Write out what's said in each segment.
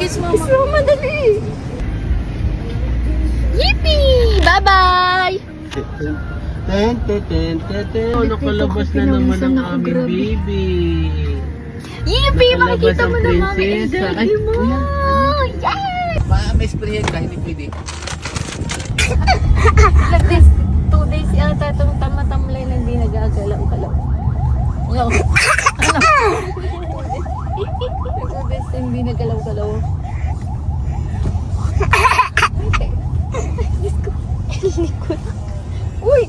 Kiss mama. Kiss mama, dali. Yippee! Bye-bye! Oh, nakalabas na naman ang aming baby. Yippee! Nakalabas Makikita ang mo na mami and prinsesa. Ay, daddy mo! Yes! May sprayan ka, hindi pwede. Like this, 2 days yata itong tamatamlay na hindi nagagalaw-galaw. No. Ano? 2 days na hindi nagalaw-galaw. Likod. Uy!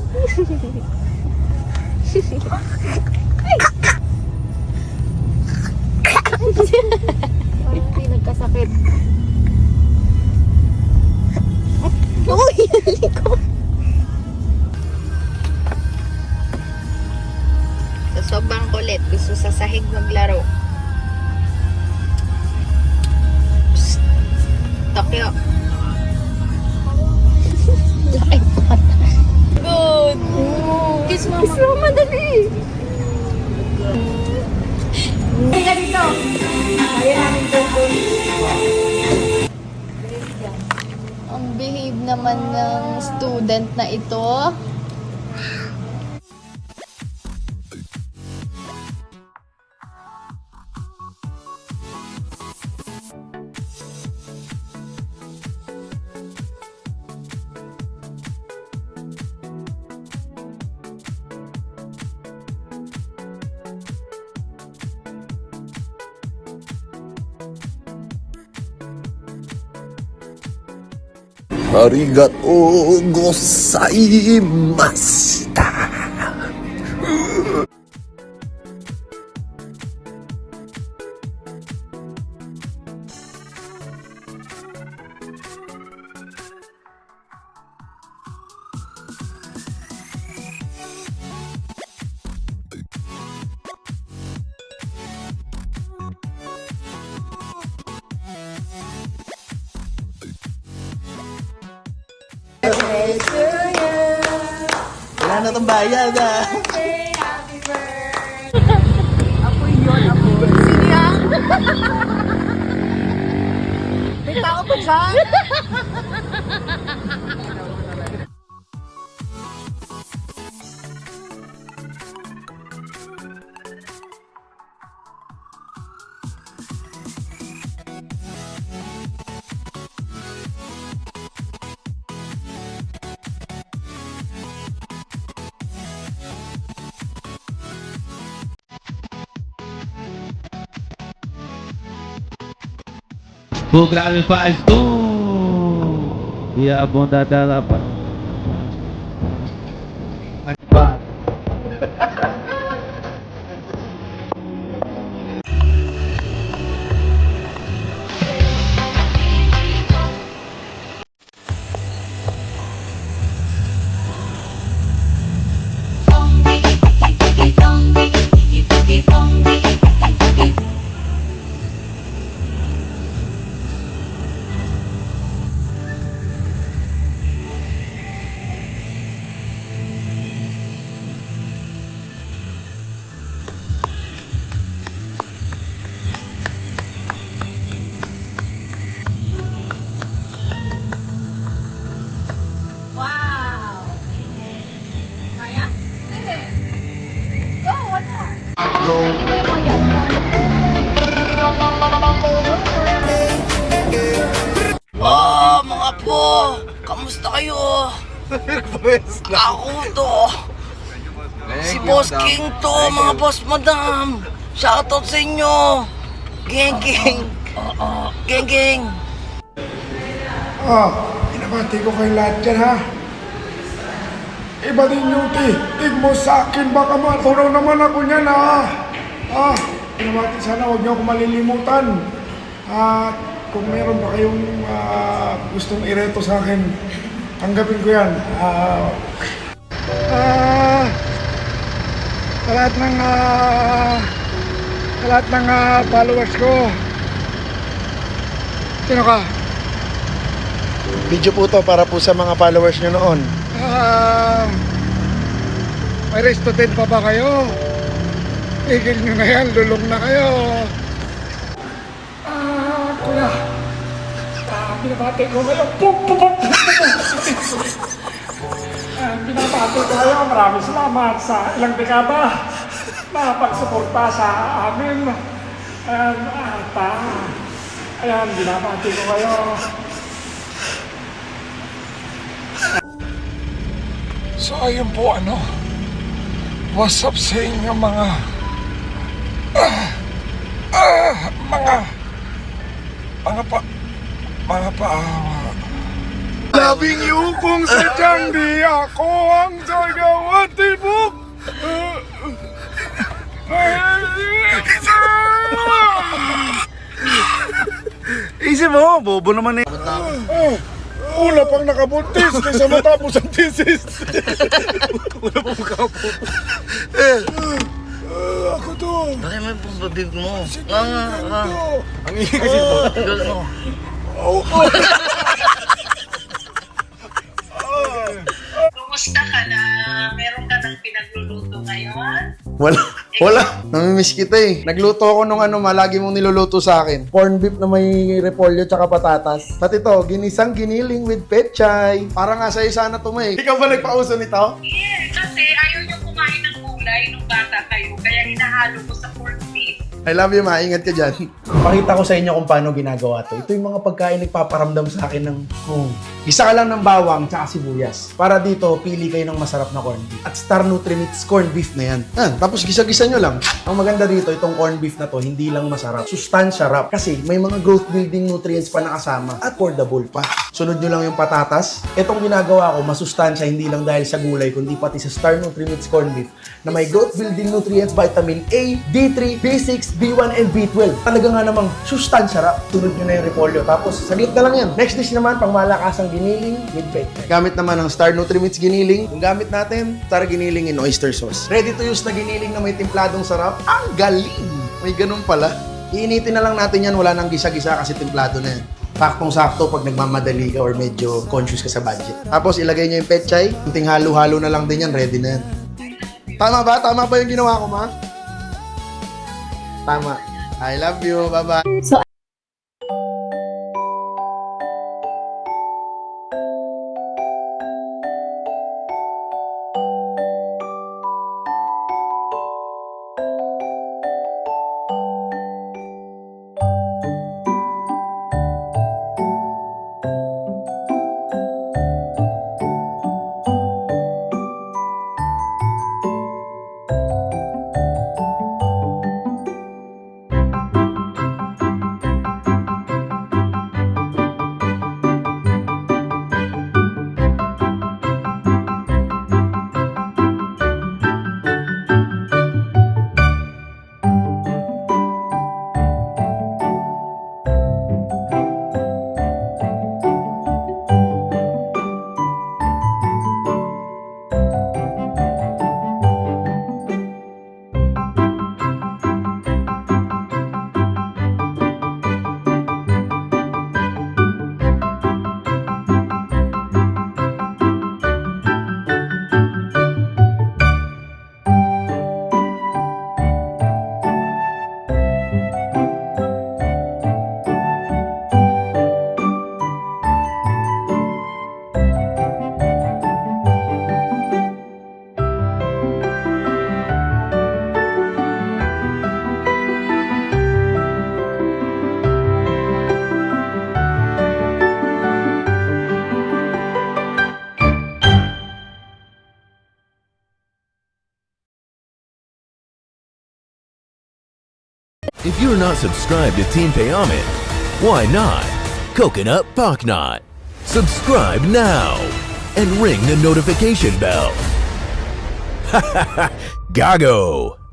Parang hindi nagkasakit. Uy! Likod! Sa sobrang kulit, gusto sa sahig maglaro. Psst! Tokyo! Good! Kiss mama! Kiss mama, dali! Kaya dito! Kaya namin dito! Ang behave naman ng student na ito. Arigatou gozaimashita. Wala na itong bayad ah. Apoy yun, apoy. Sino yan? May tao pa dyan? Programa faz e a bunda dela Mga po! Kamusta kayo? Ako to! Si Boss King to, mga Boss Madam! Shoutout sa inyo! Geng, geng! Geng, geng! Pinabati ko kayo lahat dyan, ha? Iba din yung tig mo sa akin, baka matunaw naman ako niyan, ha? Pinabati, sana huwag niyo ako malilimutan. At kung meron ba kayong gustong ireto sa akin, tanggapin ko yan. Sa lahat ng followers ko, sino ka? Video po to para po sa mga followers nyo noon. May resto din pa ba kayo? Tigil nyo na yan, lulong na kayo. Kuya, binabati ko kayo. Binabati ko kayo. Maraming salamat sa ilang dekada na pagsuporta sa amin. Ayan, binabati ko kayo. So ayun po what's up sa inyo mga loving you kung sadyang di ako ang sagaw at tibok. Isip mo, bobo naman eh. Una pang nakabuntis kaysa matapos ang thesis. Wala pong kapo. Ako to. Bakit may pambabig mo? Ang ingay kasi po. Gano'n mo. Kumusta ka na? Meron ka ng pinagluluto ngayon? Wala. Namimiss kita eh. Nagluto ako nung malagi mong niluluto sa akin. Corn beef na may repolyo tsaka patatas. At ito, ginisang giniling with pechay. Para nga sa'yo sana tumay. Ikaw ba nagpauso nito? Yeah, kasi ayaw niyo kumain ng gulay nung bata kayo, kaya hinahalo ko sa corned beef. I love you, ma. Ingat ka dyan. Pakita ko sa inyo kung paano ginagawa to. Ito yung mga pagkain nagpaparamdam sa akin ng Gisa ka lang ng bawang tsaka sibuyas. Para dito, pili kayo ng masarap na corned beef. At Star Nutri-Mix corned beef na yan. Tapos gisa-gisa nyo lang. Ang maganda dito, itong corned beef na to, hindi lang masarap. Sustansya rap. Kasi may mga growth building nutrients pa nakasama. At affordable pa. Sunod nyo lang yung patatas. Itong ginagawa ko, masustansya hindi lang dahil sa gulay, kundi pati sa Star Nutri-Mix corned beef na may growth building nutrients, vitamin A, D3, B6, B1, and B12. Talaga nga namang sustansya rap. Sunod nyo na yung repolyo. Tapos, saglit na lang yan. Next dish naman, pang malakasang giniling with pechay. Gamit naman ng Star Nutri-Mix giniling. Yung gamit natin, Star giniling in oyster sauce. Ready to use na giniling na may templadong sarap. Ang galing! May ganun pala. Iinitin na lang natin yan. Wala nang gisa-gisa kasi templado na yan. Saktong-sakto pag nagmamadali ka or medyo conscious ka sa budget. Tapos ilagay nyo yung pechay. Kunting halo-halo na lang din yan. Ready na yan. Tama ba? Tama ba yung ginawa ko, ma? Tama. I love you. Bye-bye. If you're not subscribed to Team Payaman, why not? Coconut Pocknot. Subscribe now and ring the notification bell. Gago!